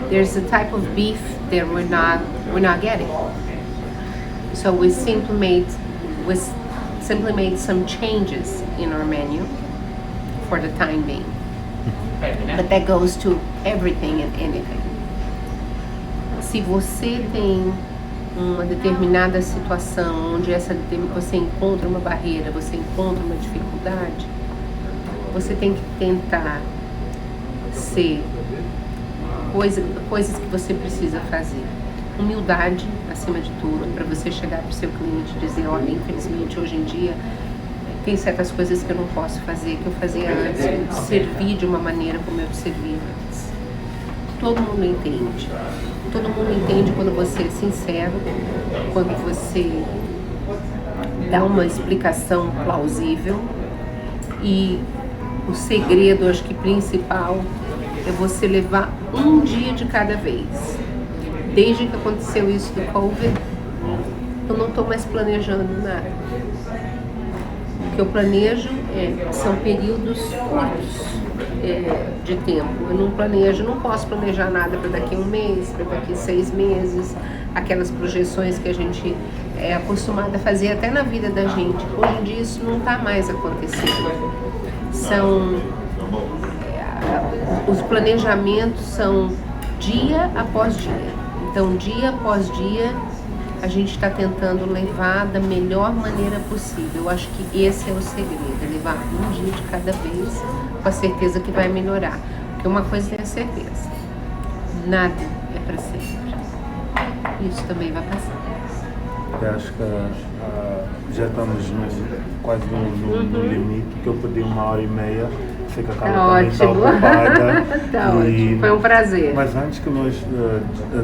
There's a type of beef that we're not getting. So we simply made some changes in our menu for the time being. But that goes to everything and anything. Se você tem uma determinada situação onde você encontra uma barreira, você encontra uma dificuldade, você tem que tentar ser coisas que você precisa fazer. Humildade, acima de tudo, para você chegar para o seu cliente e dizer, olha, infelizmente hoje em dia tem certas coisas que eu não posso fazer, que eu fazia antes, servir de uma maneira como eu servia antes. Todo mundo entende. Todo mundo entende quando você é sincero, quando você dá uma explicação plausível, e o segredo, acho que principal, é você levar um dia de cada vez. Desde que aconteceu isso do Covid, eu não estou mais planejando nada. O que eu planejo são períodos curtos de tempo. Eu não posso planejar nada para daqui a um mês, para daqui a 6 meses, aquelas projeções que a gente é acostumado a fazer até na vida da gente. Hoje em dia isso não está mais acontecendo. Os planejamentos são dia após dia. Então, dia após dia, a gente está tentando levar da melhor maneira possível. Eu acho que esse é o segredo, é levar um dia de cada vez, com a certeza que vai melhorar. Porque uma coisa é a certeza, nada é para sempre. Isso também vai passar. Eu acho que já estamos quase no limite, que eu pedi 1h30. Sei que a Carla também está ocupada. Tá ótimo, foi um prazer. Mas antes que nós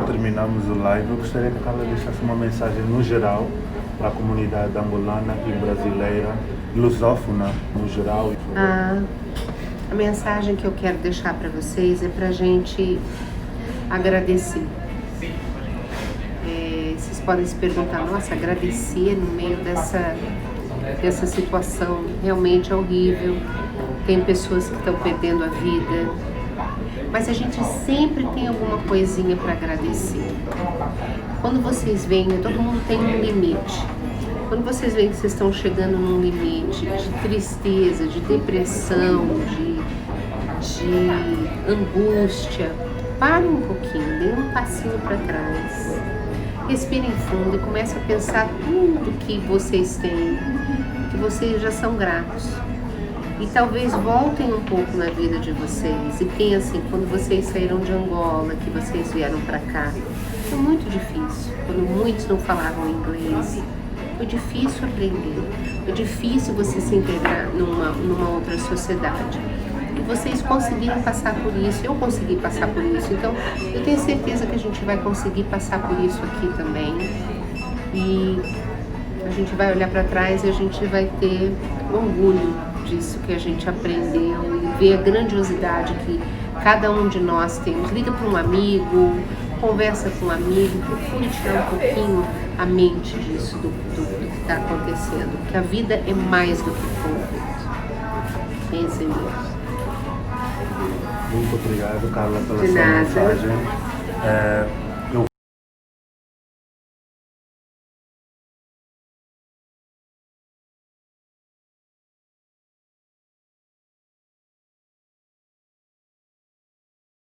terminarmos o live, eu gostaria que a Carla deixasse uma mensagem no geral para a comunidade angolana e brasileira, lusófona no geral. A mensagem que eu quero deixar para vocês é para a gente agradecer. Vocês podem se perguntar, nossa, agradecer no meio dessa situação realmente é horrível. Tem pessoas que estão perdendo a vida, mas a gente sempre tem alguma coisinha para agradecer. Quando vocês veem, todo mundo tem um limite. Quando vocês veem que vocês estão chegando num limite de tristeza, de depressão, de angústia, parem um pouquinho, deem um passinho para trás. Respirem fundo e comecem a pensar tudo que vocês têm, que vocês já são gratos. E talvez voltem um pouco na vida de vocês e pensem, quando vocês saíram de Angola, que vocês vieram para cá, foi muito difícil, quando muitos não falavam inglês, foi difícil aprender, foi difícil você se integrar numa outra sociedade. E vocês conseguiram passar por isso, eu consegui passar por isso, então eu tenho certeza que a gente vai conseguir passar por isso aqui também. E a gente vai olhar para trás e a gente vai ter orgulho disso que a gente aprendeu e ver a grandiosidade que cada um de nós temos. Liga para um amigo, conversa com um amigo, procure tirar um pouquinho a mente disso, do que está acontecendo, porque a vida é mais do que conflito. Pensem nisso. Muito obrigado, Carla, pela De sua nada. mensagem.